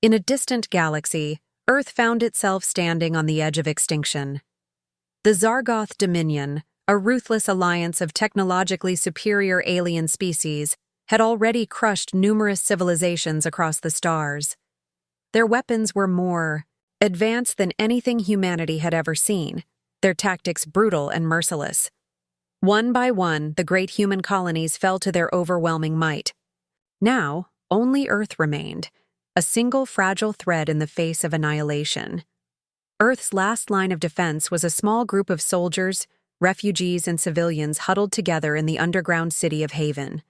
In a distant galaxy, Earth found itself standing on the edge of extinction. The Zargoth Dominion, a ruthless alliance of technologically superior alien species, had already crushed numerous civilizations across the stars. Their weapons were more advanced than anything humanity had ever seen, their tactics brutal and merciless. One by one, the great human colonies fell to their overwhelming might. Now, only Earth remained, a single fragile thread in the face of annihilation. Earth's last line of defense was a small group of soldiers, refugees, and civilians huddled together in the underground city of Haven.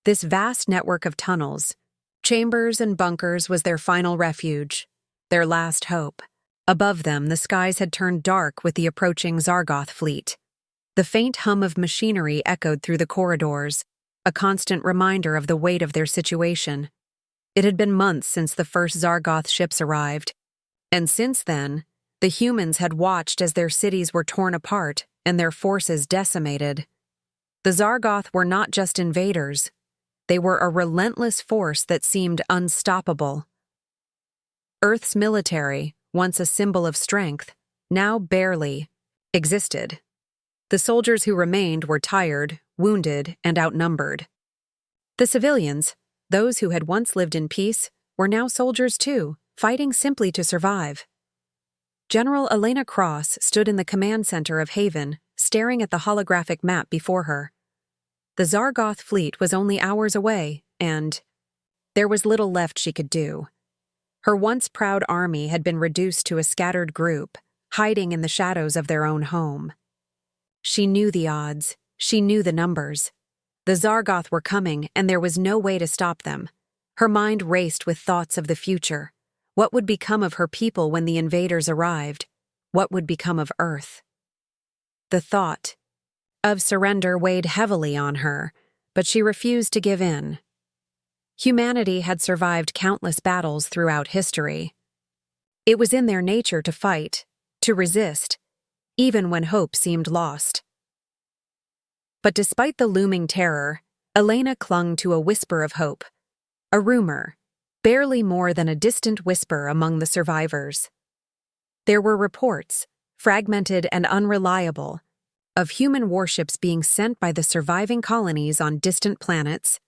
This vast network of tunnels, chambers, and bunkers was their final refuge, their last hope. Above them, the skies had turned dark with the approaching Zargoth fleet. The faint hum of machinery echoed through the corridors, a constant reminder of the weight of their situation. It had been months since the first Zargoth ships arrived, and since then, the humans had watched as their cities were torn apart and their forces decimated. The Zargoth were not just invaders. They were a relentless force that seemed unstoppable. Earth's military, once a symbol of strength, now barely existed. The soldiers who remained were tired, wounded, and outnumbered. The civilians, those who had once lived in peace, were now soldiers too, fighting simply to survive. General Elena Cross stood in the command center of Haven, staring at the holographic map before her. The Zargoth fleet was only hours away, and there was little left she could do. Her once proud army had been reduced to a scattered group, hiding in the shadows of their own home. She knew the odds. She knew the numbers. The Zargoth were coming, and there was no way to stop them. Her mind raced with thoughts of the future. What would become of her people when the invaders arrived? What would become of Earth? The thought of surrender weighed heavily on her, but she refused to give in. Humanity had survived countless battles throughout history. It was in their nature to fight, to resist, even when hope seemed lost. But despite the looming terror, Elena clung to a whisper of hope, a rumor, barely more than a distant whisper among the survivors. There were reports, fragmented and unreliable, of human warships being sent by the surviving colonies on distant planets.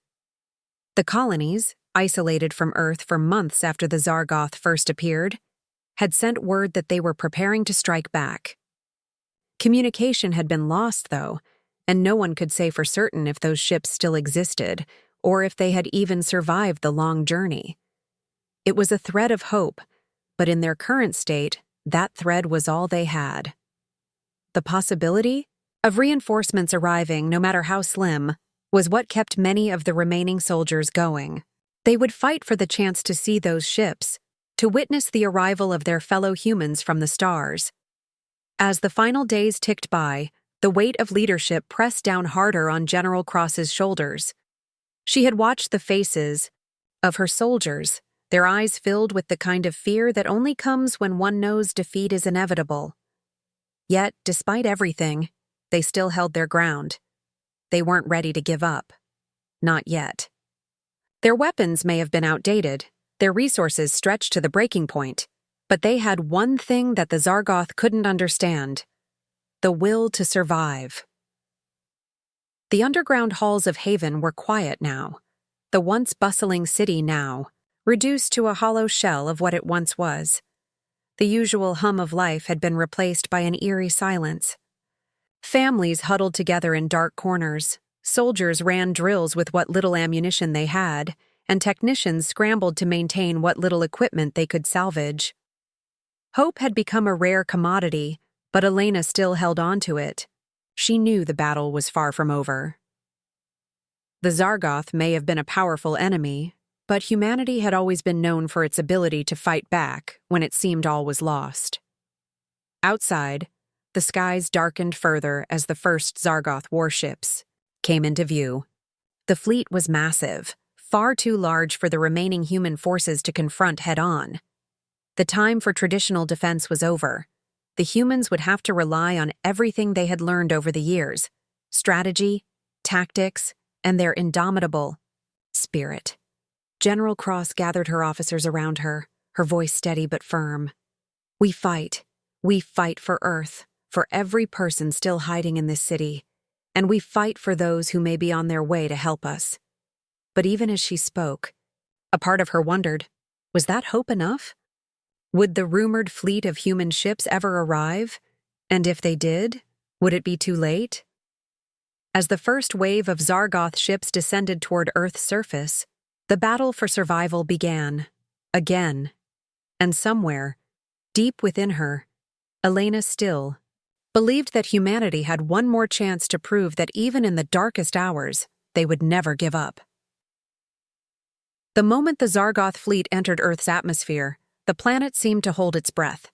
The colonies, isolated from Earth for months after the Zargoth first appeared, had sent word that they were preparing to strike back. Communication had been lost, though, and no one could say for certain if those ships still existed or if they had even survived the long journey. It was a thread of hope, but in their current state, that thread was all they had. The possibility of reinforcements arriving, no matter how slim, was what kept many of the remaining soldiers going. They would fight for the chance to see those ships, to witness the arrival of their fellow humans from the stars. As the final days ticked by, the weight of leadership pressed down harder on General Cross's shoulders. She had watched the faces of her soldiers, their eyes filled with the kind of fear that only comes when one knows defeat is inevitable. Yet, despite everything, they still held their ground. They weren't ready to give up. Not yet. Their weapons may have been outdated, their resources stretched to the breaking point, but they had one thing that the Zargoth couldn't understand: the will to survive. The underground halls of Haven were quiet now, the once bustling city now, reduced to a hollow shell of what it once was. The usual hum of life had been replaced by an eerie silence. Families huddled together in dark corners, soldiers ran drills with what little ammunition they had, and technicians scrambled to maintain what little equipment they could salvage. Hope had become a rare commodity, but Elena still held on to it. She knew the battle was far from over. The Zargoth may have been a powerful enemy, but humanity had always been known for its ability to fight back when it seemed all was lost. Outside, the skies darkened further as the first Zargoth warships came into view. The fleet was massive, far too large for the remaining human forces to confront head-on. The time for traditional defense was over. The humans would have to rely on everything they had learned over the years: strategy, tactics, and their indomitable spirit. General Cross gathered her officers around her, her voice steady but firm. We fight. We fight for Earth, for every person still hiding in this city, and we fight for those who may be on their way to help us. But even as she spoke, a part of her wondered, was that hope enough? Would the rumored fleet of human ships ever arrive? And if they did, would it be too late? As the first wave of Zargoth ships descended toward Earth's surface, the battle for survival began, again. And somewhere, deep within her, Elena still believed that humanity had one more chance to prove that even in the darkest hours, they would never give up. The moment the Zargoth fleet entered Earth's atmosphere, the planet seemed to hold its breath.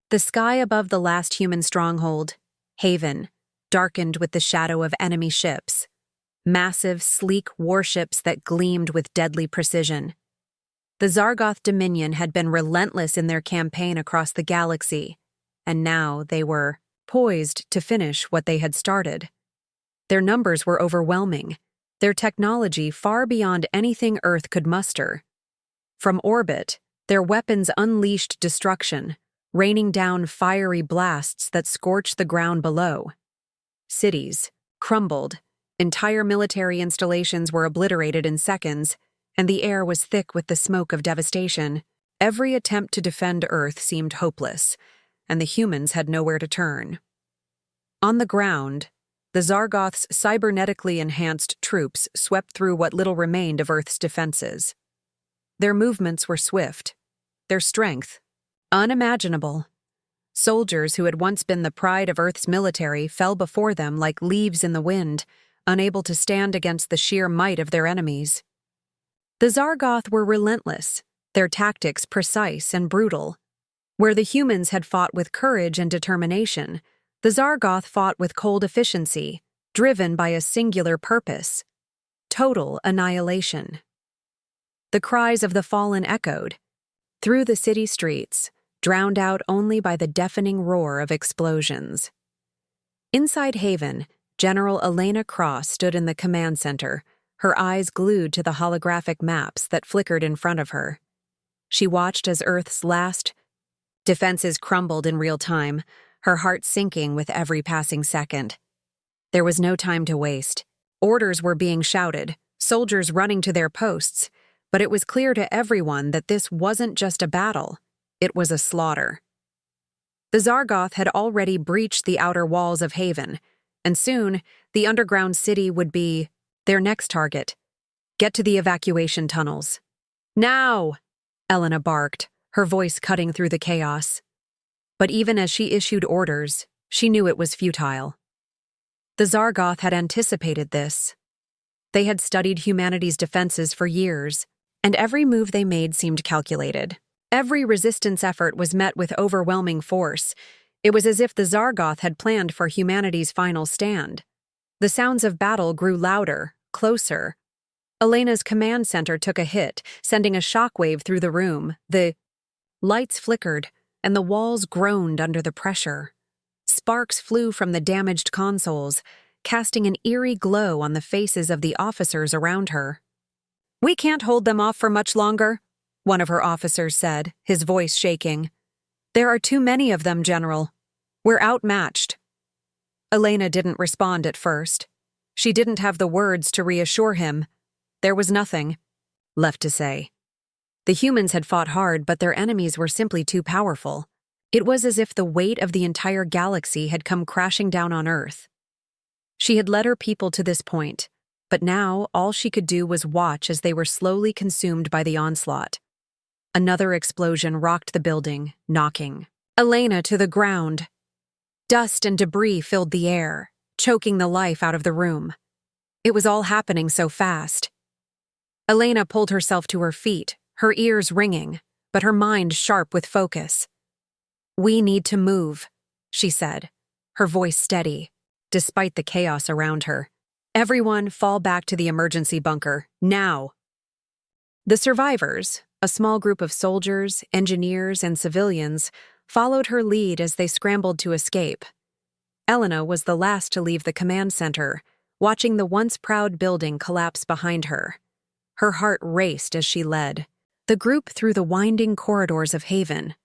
The sky above the last human stronghold, Haven, darkened with the shadow of enemy ships. Massive, sleek warships that gleamed with deadly precision. The Zargoth Dominion had been relentless in their campaign across the galaxy, and now they were poised to finish what they had started. Their numbers were overwhelming, their technology far beyond anything Earth could muster. From orbit, their weapons unleashed destruction, raining down fiery blasts that scorched the ground below. Cities crumbled, entire military installations were obliterated in seconds, and the air was thick with the smoke of devastation. Every attempt to defend Earth seemed hopeless, and the humans had nowhere to turn. On the ground, the Zargoth's cybernetically enhanced troops swept through what little remained of Earth's defenses. Their movements were swift, their strength unimaginable. Soldiers who had once been the pride of Earth's military fell before them like leaves in the wind, unable to stand against the sheer might of their enemies. The Zargoth were relentless, their tactics precise and brutal. Where the humans had fought with courage and determination, the Zargoth fought with cold efficiency, driven by a singular purpose: total annihilation. The cries of the fallen echoed through the city streets, drowned out only by the deafening roar of explosions. Inside Haven, General Elena Cross stood in the command center, her eyes glued to the holographic maps that flickered in front of her. She watched as Earth's last defenses crumbled in real time, her heart sinking with every passing second. There was no time to waste. Orders were being shouted, soldiers running to their posts, but it was clear to everyone that this wasn't just a battle. It was a slaughter. The Zargoth had already breached the outer walls of Haven, and soon the underground city would be their next target. Get to the evacuation tunnels. Now! Elena barked, her voice cutting through the chaos. But even as she issued orders, she knew it was futile. The Zargoth had anticipated this. They had studied humanity's defenses for years, and every move they made seemed calculated. Every resistance effort was met with overwhelming force. It was as if the Zargoth had planned for humanity's final stand. The sounds of battle grew louder, closer. Elena's command center took a hit, sending a shockwave through the room. The lights flickered, and the walls groaned under the pressure. Sparks flew from the damaged consoles, casting an eerie glow on the faces of the officers around her. "We can't hold them off for much longer," one of her officers said, his voice shaking. "There are too many of them, General. We're outmatched." Elena didn't respond at first. She didn't have the words to reassure him. There was nothing left to say. The humans had fought hard, but their enemies were simply too powerful. It was as if the weight of the entire galaxy had come crashing down on Earth. She had led her people to this point, but now all she could do was watch as they were slowly consumed by the onslaught. Another explosion rocked the building, knocking Elena to the ground. Dust and debris filled the air, choking the life out of the room. It was all happening so fast. Elena pulled herself to her feet, her ears ringing, but her mind sharp with focus. "We need to move," she said, her voice steady, despite the chaos around her. "Everyone fall back to the emergency bunker, now." The survivors, a small group of soldiers, engineers, and civilians, followed her lead as they scrambled to escape. Elena was the last to leave the command center, watching the once proud building collapse behind her. Her heart raced as she led. the group through the winding corridors of Haven.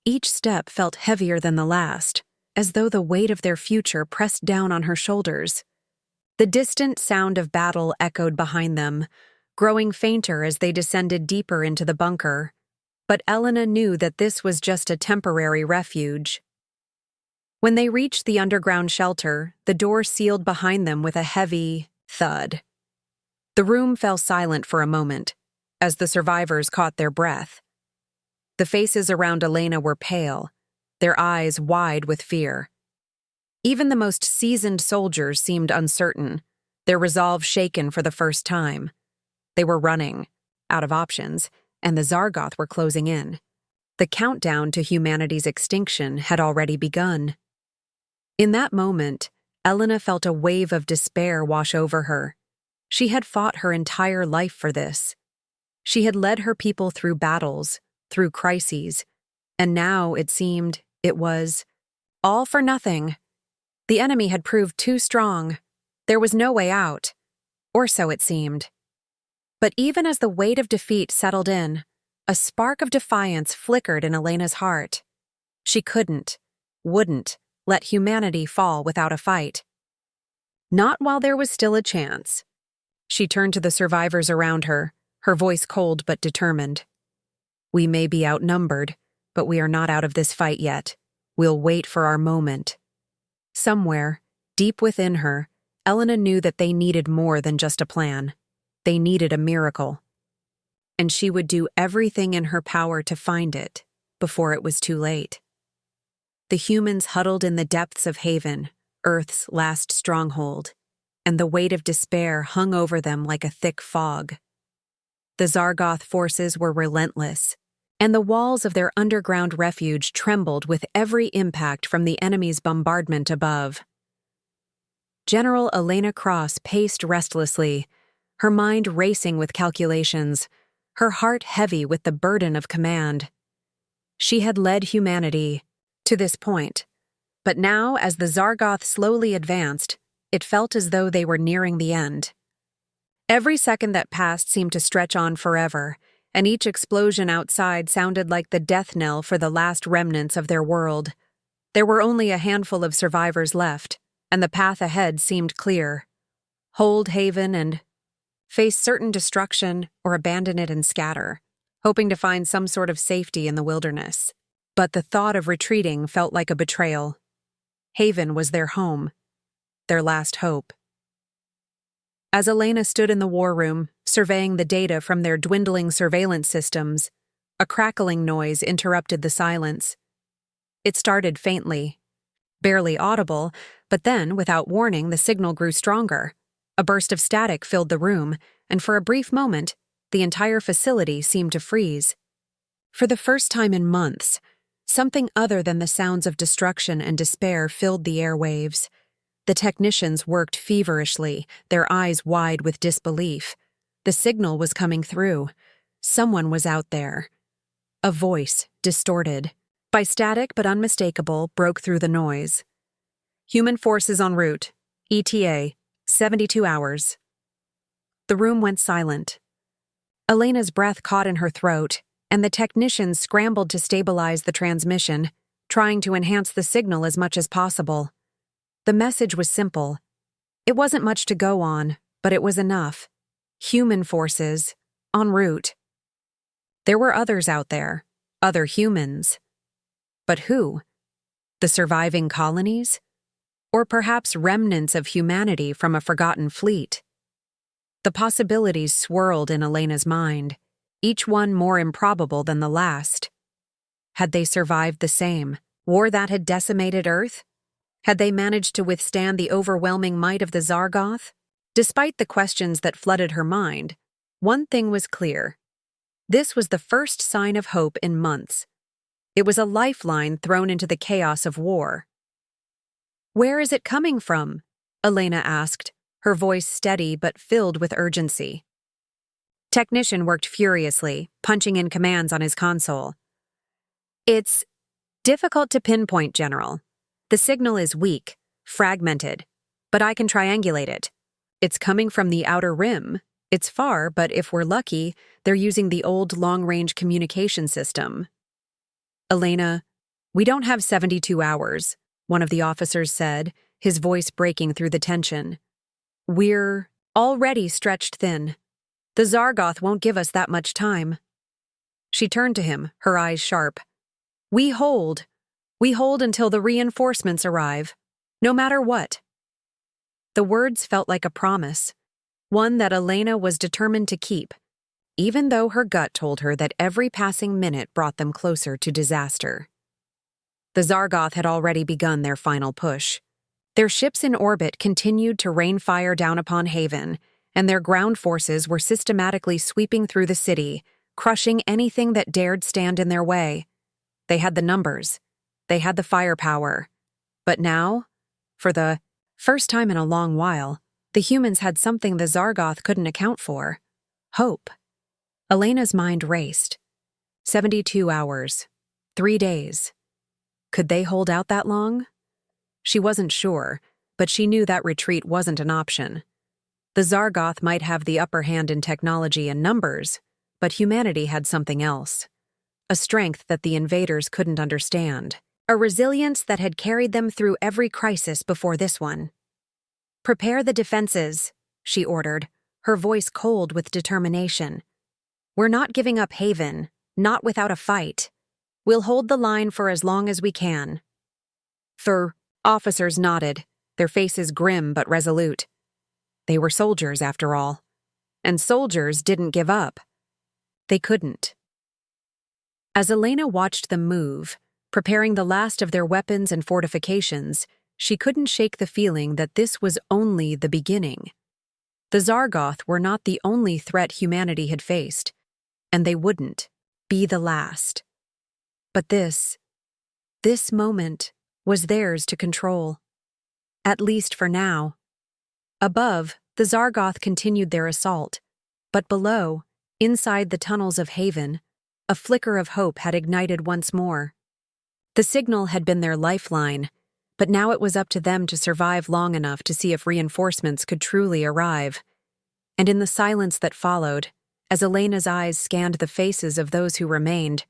Each step felt heavier than the last, as though the weight of their future pressed down on her shoulders. The distant sound of battle echoed behind them, growing fainter as they descended deeper into the bunker. But Elena knew that this was just a temporary refuge. When they reached the underground shelter, the door sealed behind them with a heavy thud. The room fell silent for a moment, as the survivors caught their breath. The faces around Elena were pale, their eyes wide with fear. Even the most seasoned soldiers seemed uncertain, their resolve shaken for the first time. They were running, out of options, and the Zargoth were closing in. The countdown to humanity's extinction had already begun. In that moment, Elena felt a wave of despair wash over her. She had fought her entire life for this. She had led her people through battles, through crises, and now it seemed it was all for nothing. The enemy had proved too strong. There was no way out, or so it seemed. But even as the weight of defeat settled in, a spark of defiance flickered in Elena's heart. She wouldn't, let humanity fall without a fight. Not while there was still a chance. She turned to the survivors around her, her voice cold but determined. We may be outnumbered, but we are not out of this fight yet. We'll wait for our moment. Somewhere, deep within her, Elena knew that they needed more than just a plan. They needed a miracle. And she would do everything in her power to find it before it was too late. The humans huddled in the depths of Haven, Earth's last stronghold, and the weight of despair hung over them like a thick fog. The Zargoth forces were relentless, and the walls of their underground refuge trembled with every impact from the enemy's bombardment above. General Elena Cross paced restlessly, her mind racing with calculations, her heart heavy with the burden of command. She had led humanity to this point, but now, as the Zargoth slowly advanced, it felt as though they were nearing the end. Every second that passed seemed to stretch on forever, and each explosion outside sounded like the death knell for the last remnants of their world. There were only a handful of survivors left, and the path ahead seemed clear. Hold Haven and face certain destruction or abandon it and scatter, hoping to find some sort of safety in the wilderness. But the thought of retreating felt like a betrayal. Haven was their home, their last hope. As Elena stood in the war room, surveying the data from their dwindling surveillance systems, a crackling noise interrupted the silence. It started faintly, barely audible, but then, without warning, the signal grew stronger. A burst of static filled the room, and for a brief moment, the entire facility seemed to freeze. For the first time in months, something other than the sounds of destruction and despair filled the airwaves. The technicians worked feverishly, their eyes wide with disbelief. The signal was coming through. Someone was out there. A voice, distorted by static but unmistakable, broke through the noise. Human forces en route. ETA, 72 hours. The room went silent. Elena's breath caught in her throat, and the technicians scrambled to stabilize the transmission, trying to enhance the signal as much as possible. The message was simple. It wasn't much to go on, but it was enough. Human forces, en route. There were others out there, other humans. But who? The surviving colonies? Or perhaps remnants of humanity from a forgotten fleet? The possibilities swirled in Elena's mind, each one more improbable than the last. Had they survived the same war that had decimated Earth? Had they managed to withstand the overwhelming might of the Zargoth? Despite the questions that flooded her mind, one thing was clear. This was the first sign of hope in months. It was a lifeline thrown into the chaos of war. "Where is it coming from?" Elena asked, her voice steady but filled with urgency. Technician worked furiously, punching in commands on his console. "It's difficult to pinpoint, General. The signal is weak, fragmented, but I can triangulate it. It's coming from the outer rim, It's far, but if we're lucky, they're using the old long-range communication system. Elena, we don't have 72 hours, one of the officers said, his voice breaking through the tension. We're already stretched thin. The Zargoth won't give us that much time. She turned to him, her eyes sharp. We hold. We hold until the reinforcements arrive, no matter what. The words felt like a promise, one that Elena was determined to keep, even though her gut told her that every passing minute brought them closer to disaster. The Zargoth had already begun their final push. Their ships in orbit continued to rain fire down upon Haven, and their ground forces were systematically sweeping through the city, crushing anything that dared stand in their way. They had the numbers. They had the firepower. But now, for the first time in a long while, the humans had something the Zargoth couldn't account for. Hope. Elena's mind raced. 72 hours. 3 days. Could they hold out that long? She wasn't sure, but she knew that retreat wasn't an option. The Zargoth might have the upper hand in technology and numbers, but humanity had something else. A strength that the invaders couldn't understand. A resilience that had carried them through every crisis before this one. Prepare the defenses, she ordered, her voice cold with determination. We're not giving up Haven, not without a fight. We'll hold the line for as long as we can. Officers nodded, their faces grim but resolute. They were soldiers, after all. And soldiers didn't give up. They couldn't. As Elena watched them move, preparing the last of their weapons and fortifications, she couldn't shake the feeling that this was only the beginning. The Zargoth were not the only threat humanity had faced, and they wouldn't be the last. But this moment was theirs to control. At least for now. Above, the Zargoth continued their assault, but below, inside the tunnels of Haven, a flicker of hope had ignited once more. The signal had been their lifeline, but now it was up to them to survive long enough to see if reinforcements could truly arrive. And in the silence that followed, as Elena's eyes scanned the faces of those who remained,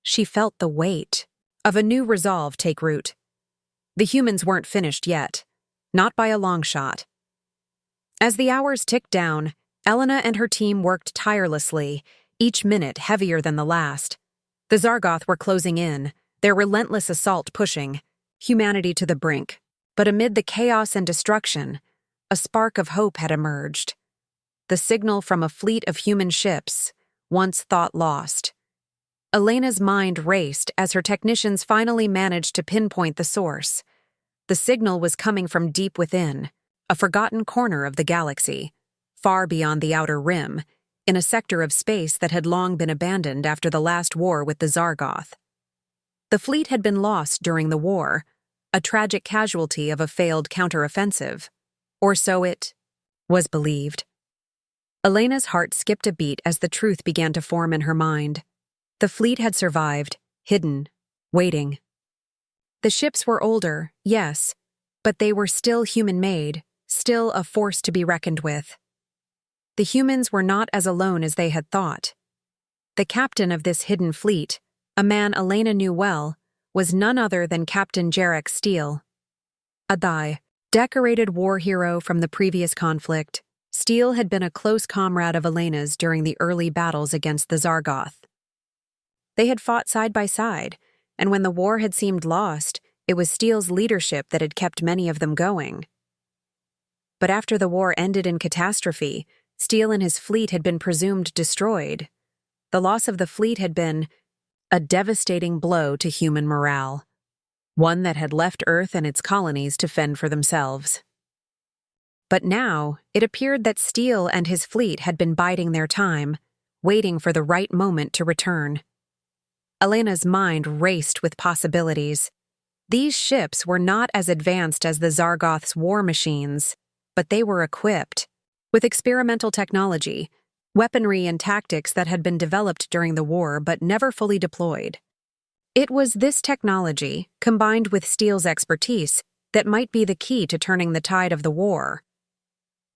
she felt the weight of a new resolve take root. The humans weren't finished yet, not by a long shot. As the hours ticked down, Elena and her team worked tirelessly, each minute heavier than the last. The Zargoth were closing in, their relentless assault pushing humanity to the brink. But amid the chaos and destruction, a spark of hope had emerged. The signal from a fleet of human ships, once thought lost. Elena's mind raced as her technicians finally managed to pinpoint the source. The signal was coming from deep within, a forgotten corner of the galaxy, far beyond the outer rim, in a sector of space that had long been abandoned after the last war with the Zargoth. The fleet had been lost during the war, a tragic casualty of a failed counteroffensive, or so it was believed. Elena's heart skipped a beat as the truth began to form in her mind. The fleet had survived, hidden, waiting. The ships were older, yes, but they were still human-made, still a force to be reckoned with. The humans were not as alone as they had thought. The captain of this hidden fleet, a man Elena knew well, was none other than Captain Jarek Steele. A decorated war hero from the previous conflict, Steele had been a close comrade of Elena's during the early battles against the Zargoth. They had fought side by side, and when the war had seemed lost, it was Steele's leadership that had kept many of them going. But after the war ended in catastrophe, Steele and his fleet had been presumed destroyed. The loss of the fleet had been a devastating blow to human morale, one that had left Earth and its colonies to fend for themselves. But now, it appeared that Steele and his fleet had been biding their time, waiting for the right moment to return. Elena's mind raced with possibilities. These ships were not as advanced as the Zargoth's war machines, but they were equipped with experimental technology, weaponry and tactics that had been developed during the war but never fully deployed. It was this technology, combined with Steele's expertise, that might be the key to turning the tide of the war.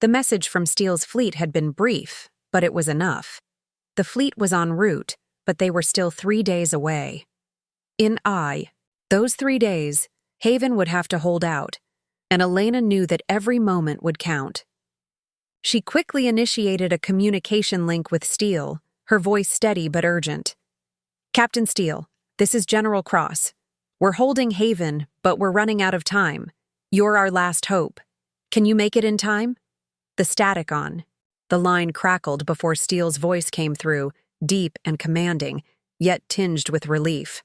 The message from Steele's fleet had been brief, but it was enough. The fleet was en route, but they were still 3 days away. Those 3 days, Haven would have to hold out, and Elena knew that every moment would count. She quickly initiated a communication link with Steele, her voice steady but urgent. "Captain Steele, this is General Cross. We're holding Haven, but we're running out of time. You're our last hope. Can you make it in time?" The static on. The line crackled before Steele's voice came through, deep and commanding, yet tinged with relief.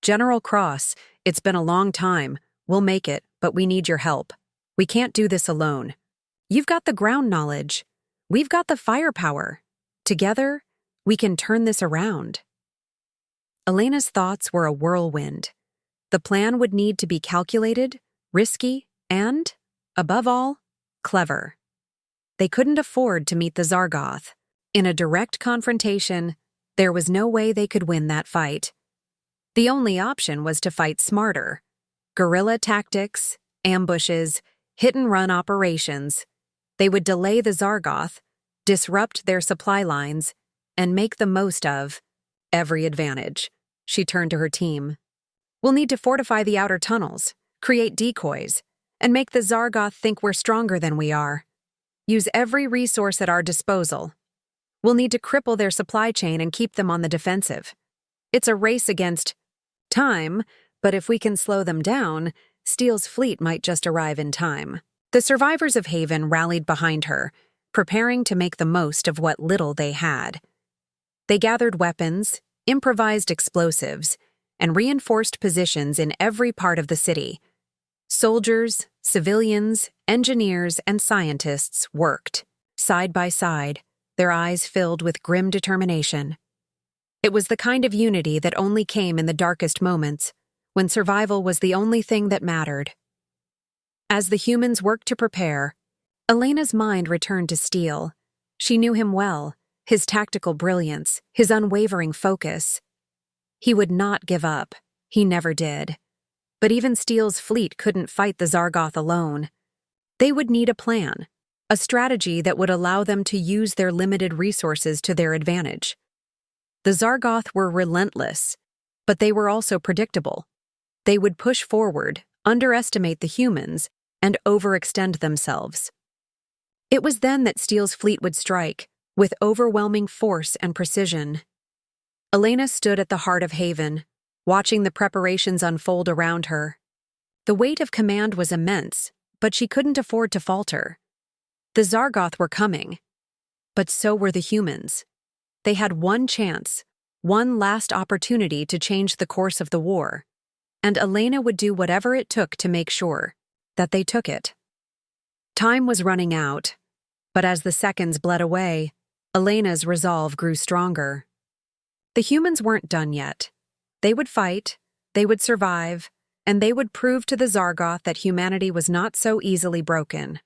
"General Cross, it's been a long time. We'll make it, but we need your help. We can't do this alone. You've got the ground knowledge. We've got the firepower. Together, we can turn this around." Elena's thoughts were a whirlwind. The plan would need to be calculated, risky, and, above all, clever. They couldn't afford to meet the Zargoth. In a direct confrontation, there was no way they could win that fight. The only option was to fight smarter. Guerrilla tactics, ambushes, hit-and-run operations. They would delay the Zargoth, disrupt their supply lines, and make the most of every advantage. She turned to her team. "We'll need to fortify the outer tunnels, create decoys, and make the Zargoth think we're stronger than we are. Use every resource at our disposal. We'll need to cripple their supply chain and keep them on the defensive. It's a race against time, but if we can slow them down, Steele's fleet might just arrive in time." The survivors of Haven rallied behind her, preparing to make the most of what little they had. They gathered weapons, improvised explosives, and reinforced positions in every part of the city. Soldiers, civilians, engineers, and scientists worked, side by side, their eyes filled with grim determination. It was the kind of unity that only came in the darkest moments, when survival was the only thing that mattered. As the humans worked to prepare, Elena's mind returned to Steele. She knew him well, his tactical brilliance, his unwavering focus. He would not give up. He never did. But even Steele's fleet couldn't fight the Zargoth alone. They would need a plan, a strategy that would allow them to use their limited resources to their advantage. The Zargoth were relentless, but they were also predictable. They would push forward, underestimate the humans, and overextend themselves. It was then that Steele's fleet would strike, with overwhelming force and precision. Elena stood at the heart of Haven, watching the preparations unfold around her. The weight of command was immense, but she couldn't afford to falter. The Zargoth were coming, but so were the humans. They had one chance, one last opportunity to change the course of the war, and Elena would do whatever it took to make sure that they took it. Time was running out, but as the seconds bled away, Elena's resolve grew stronger. The humans weren't done yet. They would fight, they would survive, and they would prove to the Zargoth that humanity was not so easily broken.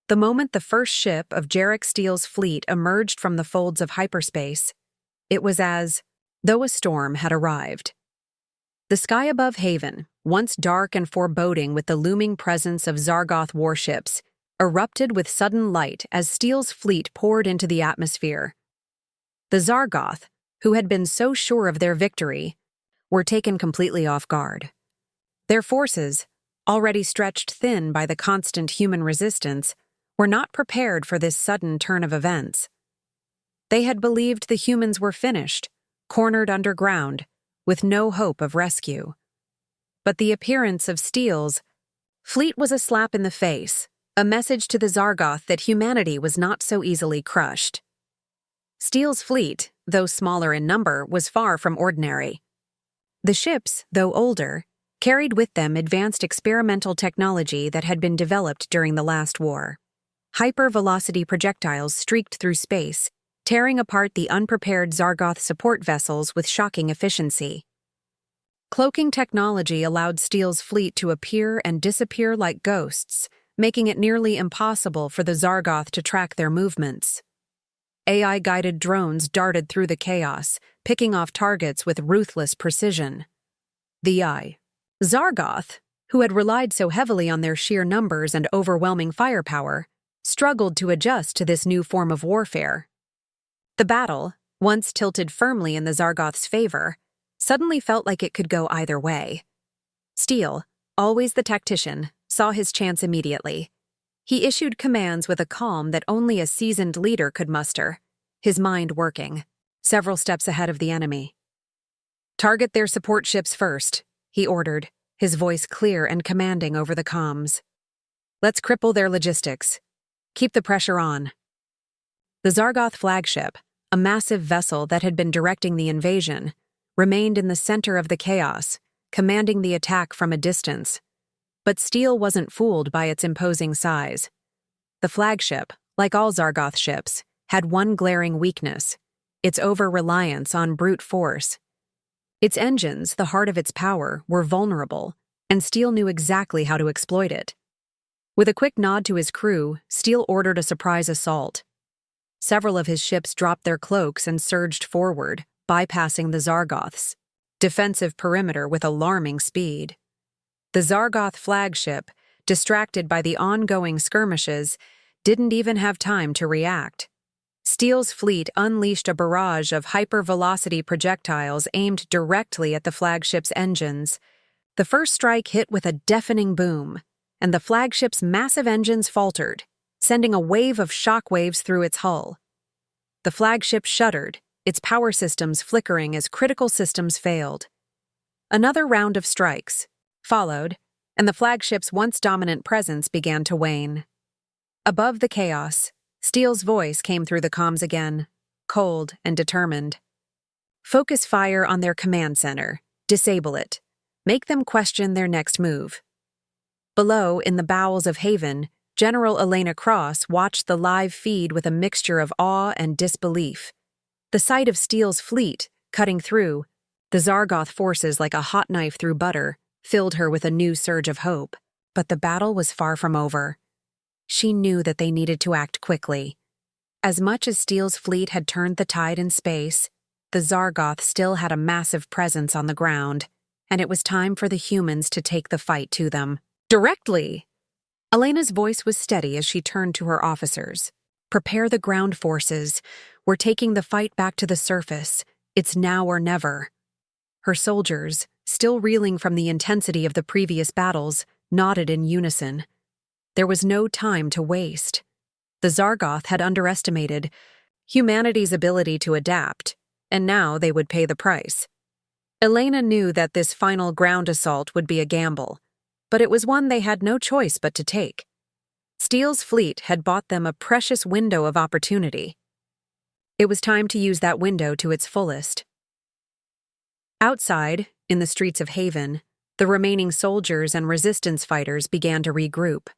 The moment the first ship of Jarek Steele's fleet emerged from the folds of hyperspace, it was as though a storm had arrived. The sky above Haven, once dark and foreboding with the looming presence of Zargoth warships, erupted with sudden light as Steele's fleet poured into the atmosphere. The Zargoth, who had been so sure of their victory, were taken completely off guard. Their forces, already stretched thin by the constant human resistance, were not prepared for this sudden turn of events. They had believed the humans were finished, cornered underground, with no hope of rescue. But the appearance of Steele's fleet was a slap in the face, a message to the Zargoth that humanity was not so easily crushed. Steele's fleet, though smaller in number, was far from ordinary. The ships, though older, carried with them advanced experimental technology that had been developed during the last war. Hyper-velocity projectiles streaked through space, tearing apart the unprepared Zargoth support vessels with shocking efficiency. Cloaking technology allowed Steele's fleet to appear and disappear like ghosts, making it nearly impossible for the Zargoth to track their movements. AI-guided drones darted through the chaos, picking off targets with ruthless precision. The Zargoth, who had relied so heavily on their sheer numbers and overwhelming firepower, struggled to adjust to this new form of warfare. The battle, once tilted firmly in the Zargoth's favor, suddenly felt like it could go either way. Steel, always the tactician, saw his chance immediately. He issued commands with a calm that only a seasoned leader could muster, his mind working, several steps ahead of the enemy. "Target their support ships first," he ordered, his voice clear and commanding over the comms. "Let's cripple their logistics. Keep the pressure on." The Zargoth flagship, a massive vessel that had been directing the invasion, remained in the center of the chaos, commanding the attack from a distance. But Steel wasn't fooled by its imposing size. The flagship, like all Zargoth ships, had one glaring weakness: its over-reliance on brute force. Its engines, the heart of its power, were vulnerable, and Steel knew exactly how to exploit it. With a quick nod to his crew, Steel ordered a surprise assault. Several of his ships dropped their cloaks and surged forward, bypassing the Zargoth's defensive perimeter with alarming speed. The Zargoth flagship, distracted by the ongoing skirmishes, didn't even have time to react. Steel's fleet unleashed a barrage of hyper-velocity projectiles aimed directly at the flagship's engines. The first strike hit with a deafening boom, and the flagship's massive engines faltered, sending a wave of shockwaves through its hull. The flagship shuddered, its power systems flickering as critical systems failed. Another round of strikes followed, and the flagship's once dominant presence began to wane. Above the chaos, Steel's voice came through the comms again, cold and determined. "Focus fire on their command center. Disable it. Make them question their next move." Below, in the bowels of Haven, General Elena Cross watched the live feed with a mixture of awe and disbelief. The sight of Steel's fleet, cutting through the Zargoth forces like a hot knife through butter, filled her with a new surge of hope. But the battle was far from over. She knew that they needed to act quickly. As much as Steel's fleet had turned the tide in space, the Zargoth still had a massive presence on the ground, and it was time for the humans to take the fight to them. Directly! Elena's voice was steady as she turned to her officers. "Prepare the ground forces. We're taking the fight back to the surface. It's now or never." Her soldiers, still reeling from the intensity of the previous battles, nodded in unison. There was no time to waste. The Zargoth had underestimated humanity's ability to adapt, and now they would pay the price. Elena knew that this final ground assault would be a gamble, but it was one they had no choice but to take. Steel's fleet had bought them a precious window of opportunity. It was time to use that window to its fullest. Outside, in the streets of Haven, the remaining soldiers and resistance fighters began to regroup.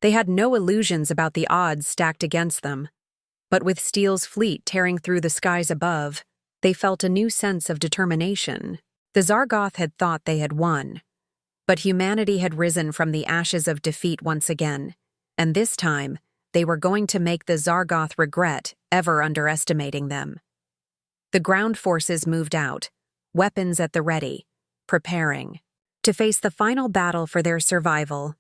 They had no illusions about the odds stacked against them, but with Steel's fleet tearing through the skies above, they felt a new sense of determination. The Zargoth had thought they had won, but humanity had risen from the ashes of defeat once again, and this time they were going to make the Zargoth regret ever underestimating them. The ground forces moved out, weapons at the ready, preparing to face the final battle for their survival.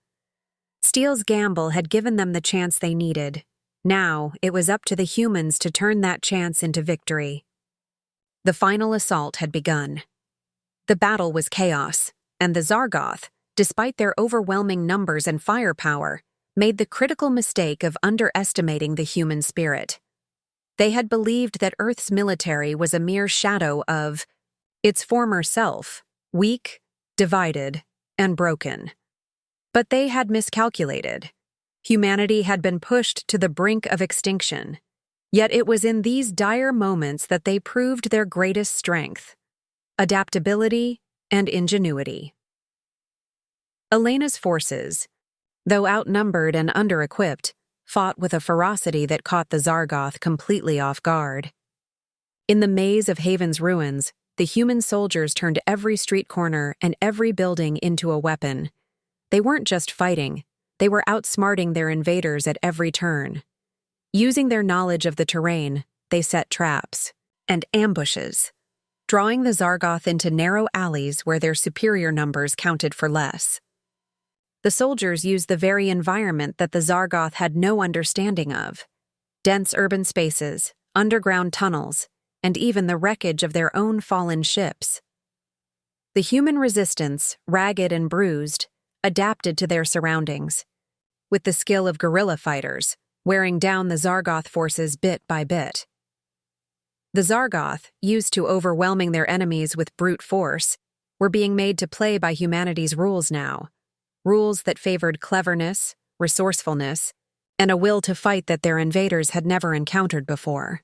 Steel's gamble had given them the chance they needed. Now it was up to the humans to turn that chance into victory. The final assault had begun. The battle was chaos, and the Zargoth, despite their overwhelming numbers and firepower, made the critical mistake of underestimating the human spirit. They had believed that Earth's military was a mere shadow of its former self, weak, divided, and broken. But they had miscalculated. Humanity had been pushed to the brink of extinction. Yet it was in these dire moments that they proved their greatest strength: adaptability and ingenuity. Elena's forces, though outnumbered and under-equipped, fought with a ferocity that caught the Zargoth completely off guard. In the maze of Haven's ruins, the human soldiers turned every street corner and every building into a weapon. They weren't just fighting, they were outsmarting their invaders at every turn. Using their knowledge of the terrain, they set traps and ambushes, drawing the Zargoth into narrow alleys where their superior numbers counted for less. The soldiers used the very environment that the Zargoth had no understanding of: dense urban spaces, underground tunnels, and even the wreckage of their own fallen ships. The human resistance, ragged and bruised, adapted to their surroundings, with the skill of guerrilla fighters, wearing down the Zargoth forces bit by bit. The Zargoth, used to overwhelming their enemies with brute force, were being made to play by humanity's rules now, rules that favored cleverness, resourcefulness, and a will to fight that their invaders had never encountered before.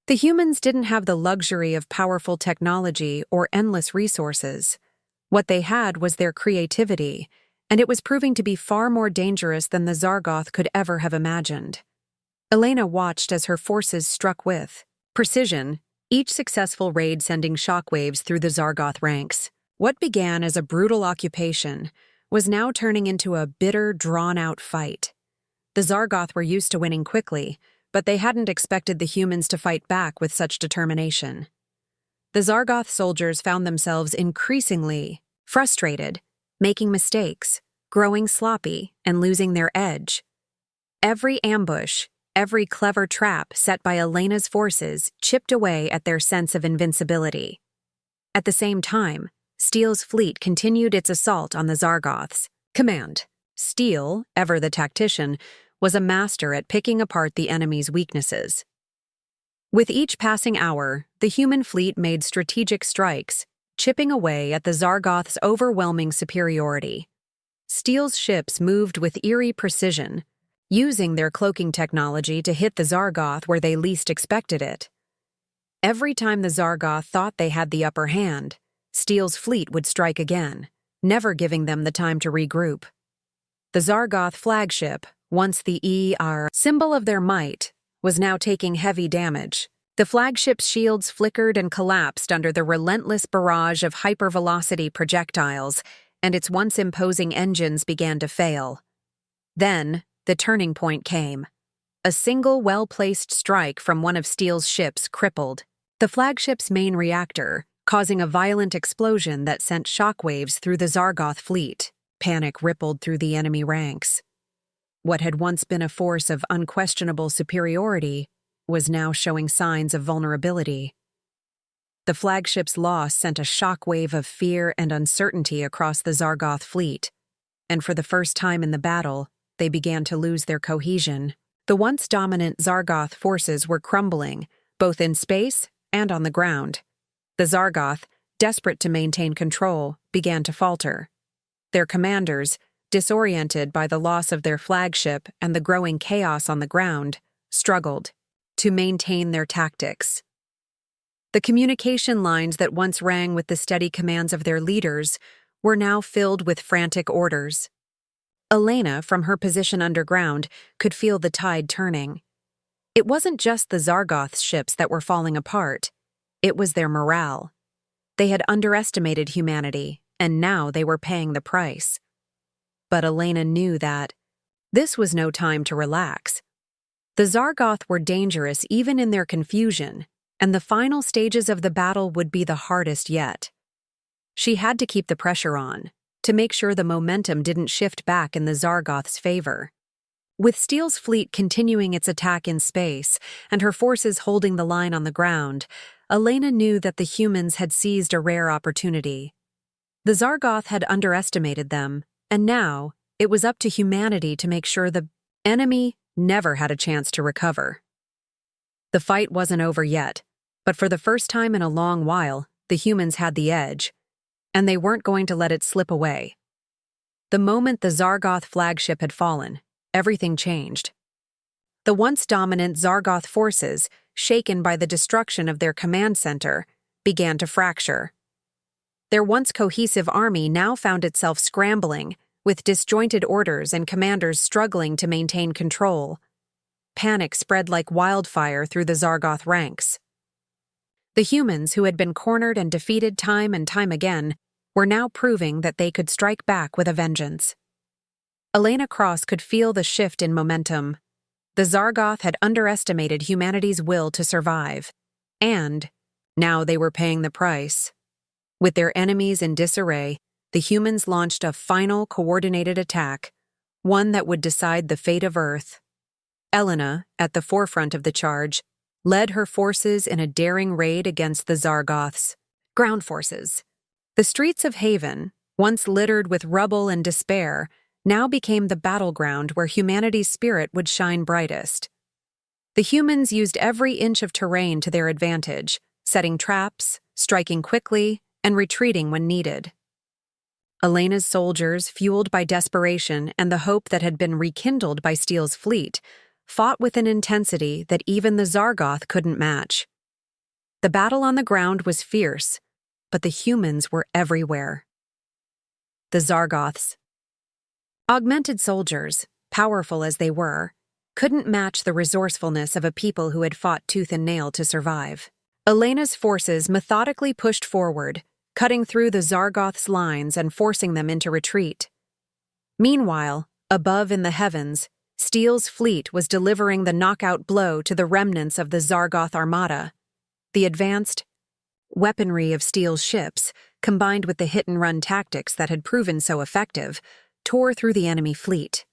The humans didn't have the luxury of powerful technology or endless resources. What they had was their creativity, and it was proving to be far more dangerous than the Zargoth could ever have imagined. Elena watched as her forces struck with precision, each successful raid sending shockwaves through the Zargoth ranks. What began as a brutal occupation was now turning into a bitter, drawn-out fight. The Zargoth were used to winning quickly, but they hadn't expected the humans to fight back with such determination. The Zargoth soldiers found themselves increasingly frustrated, making mistakes, growing sloppy, and losing their edge. Every ambush, every clever trap set by Elena's forces chipped away at their sense of invincibility. At the same time, Steele's fleet continued its assault on the Zargoth's command. Steele, ever the tactician, was a master at picking apart the enemy's weaknesses. With each passing hour, the human fleet made strategic strikes, chipping away at the Zargoth's overwhelming superiority. Steele's ships moved with eerie precision, using their cloaking technology to hit the Zargoth where they least expected it. Every time the Zargoth thought they had the upper hand, Steele's fleet would strike again, never giving them the time to regroup. The Zargoth flagship, once the ER symbol of their might, was now taking heavy damage. The flagship's shields flickered and collapsed under the relentless barrage of hypervelocity projectiles, and its once imposing engines began to fail. Then, the turning point came. A single well-placed strike from one of Steele's ships crippled the flagship's main reactor, causing a violent explosion that sent shockwaves through the Zargoth fleet. Panic rippled through the enemy ranks. What had once been a force of unquestionable superiority was now showing signs of vulnerability. The flagship's loss sent a shockwave of fear and uncertainty across the Zargoth fleet, and for the first time in the battle, they began to lose their cohesion. The once dominant Zargoth forces were crumbling, both in space and on the ground. The Zargoth, desperate to maintain control, began to falter. Their commanders, disoriented by the loss of their flagship and the growing chaos on the ground, struggled to maintain their tactics. The communication lines that once rang with the steady commands of their leaders were now filled with frantic orders. Elena, from her position underground, could feel the tide turning. It wasn't just the Zargoth's ships that were falling apart. It was their morale. They had underestimated humanity, and now they were paying the price. But Elena knew that this was no time to relax. The Zargoth were dangerous even in their confusion, and the final stages of the battle would be the hardest yet. She had to keep the pressure on, to make sure the momentum didn't shift back in the Zargoth's favor. With Steele's fleet continuing its attack in space, and her forces holding the line on the ground, Elena knew that the humans had seized a rare opportunity. The Zargoth had underestimated them, and now it was up to humanity to make sure the enemy never had a chance to recover. The fight wasn't over yet, but for the first time in a long while, the humans had the edge, and they weren't going to let it slip away. The moment the Zargoth flagship had fallen, everything changed. The once dominant Zargoth forces, shaken by the destruction of their command center, began to fracture. Their once cohesive army now found itself scrambling, with disjointed orders and commanders struggling to maintain control. Panic spread like wildfire through the Zargoth ranks. The humans, who had been cornered and defeated time and time again, were now proving that they could strike back with a vengeance. Elena Cross could feel the shift in momentum. The Zargoth had underestimated humanity's will to survive, and now they were paying the price. With their enemies in disarray, the humans launched a final coordinated attack, one that would decide the fate of Earth. Elena, at the forefront of the charge, led her forces in a daring raid against the Zargoths. Ground forces. The streets of Haven, once littered with rubble and despair, now became the battleground where humanity's spirit would shine brightest. The humans used every inch of terrain to their advantage, setting traps, striking quickly, and retreating when needed. Elena's soldiers, fueled by desperation and the hope that had been rekindled by Steele's fleet, fought with an intensity that even the Zargoth couldn't match. The battle on the ground was fierce, but the humans were everywhere. The Zargoths. Augmented soldiers, powerful as they were, couldn't match the resourcefulness of a people who had fought tooth and nail to survive. Elena's forces methodically pushed forward, cutting through the Zargoths' lines and forcing them into retreat. Meanwhile, above in the heavens, Steele's fleet was delivering the knockout blow to the remnants of the Zargoth armada. The advanced weaponry of Steele's ships, combined with the hit-and-run tactics that had proven so effective, tore through the enemy fleet.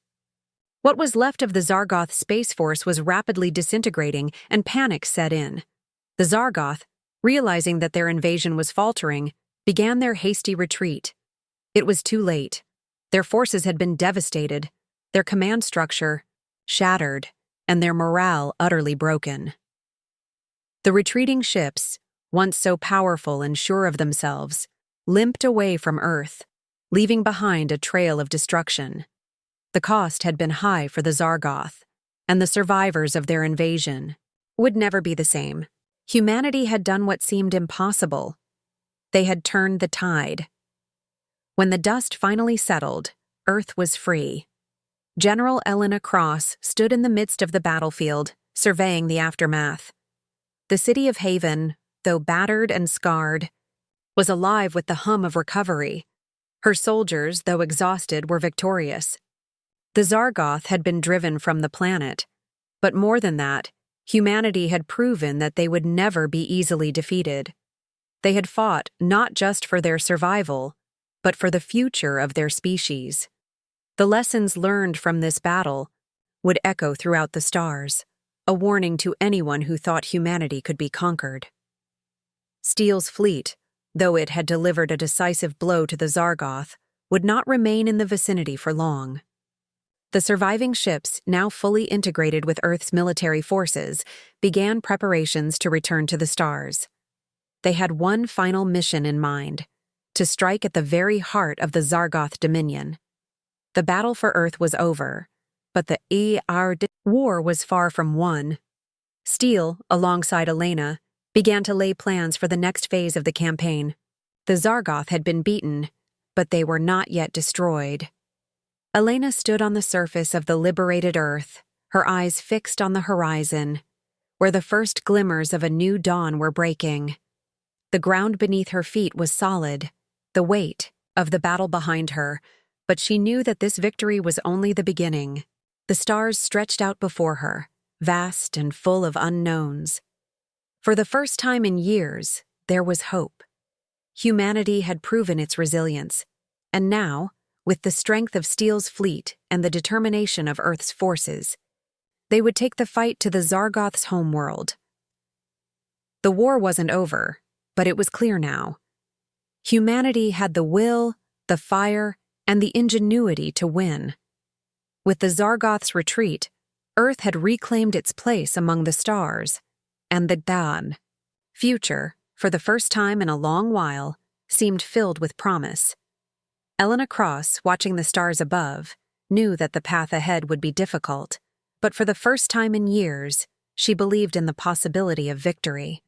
What was left of the Zargoth space force was rapidly disintegrating, and panic set in. The Zargoth, realizing that their invasion was faltering, began their hasty retreat. It was too late. Their forces had been devastated, their command structure shattered, and their morale utterly broken. The retreating ships, once so powerful and sure of themselves, limped away from Earth, leaving behind a trail of destruction. The cost had been high for the Zargoth, and the survivors of their invasion would never be the same. Humanity had done what seemed impossible. They had turned the tide. When the dust finally settled, Earth was free. General Elena Cross stood in the midst of the battlefield, surveying the aftermath. The city of Haven, though battered and scarred, was alive with the hum of recovery. Her soldiers, though exhausted, were victorious. The Zargoth had been driven from the planet, but more than that, humanity had proven that they would never be easily defeated. They had fought not just for their survival, but for the future of their species. The lessons learned from this battle would echo throughout the stars, a warning to anyone who thought humanity could be conquered. Steele's fleet, though it had delivered a decisive blow to the Zargoth, would not remain in the vicinity for long. The surviving ships, now fully integrated with Earth's military forces, began preparations to return to the stars. They had one final mission in mind: to strike at the very heart of the Zargoth dominion. The battle for Earth was over, but the war was far from won. Steele, alongside Elena, began to lay plans for the next phase of the campaign. The Zargoth had been beaten, but they were not yet destroyed. Elena stood on the surface of the liberated Earth, her eyes fixed on the horizon, where the first glimmers of a new dawn were breaking. The ground beneath her feet was solid, the weight of the battle behind her, but she knew that this victory was only the beginning. The stars stretched out before her, vast and full of unknowns. For the first time in years, there was hope. Humanity had proven its resilience, and now, with the strength of Steele's fleet and the determination of Earth's forces, they would take the fight to the Zargoth's homeworld. The war wasn't over, but it was clear now. Humanity had the will, the fire, and the ingenuity to win. With the Zargoth's retreat, Earth had reclaimed its place among the stars, and the dawn, future, for the first time in a long while, seemed filled with promise. Elena Cross, watching the stars above, knew that the path ahead would be difficult, but for the first time in years, she believed in the possibility of victory.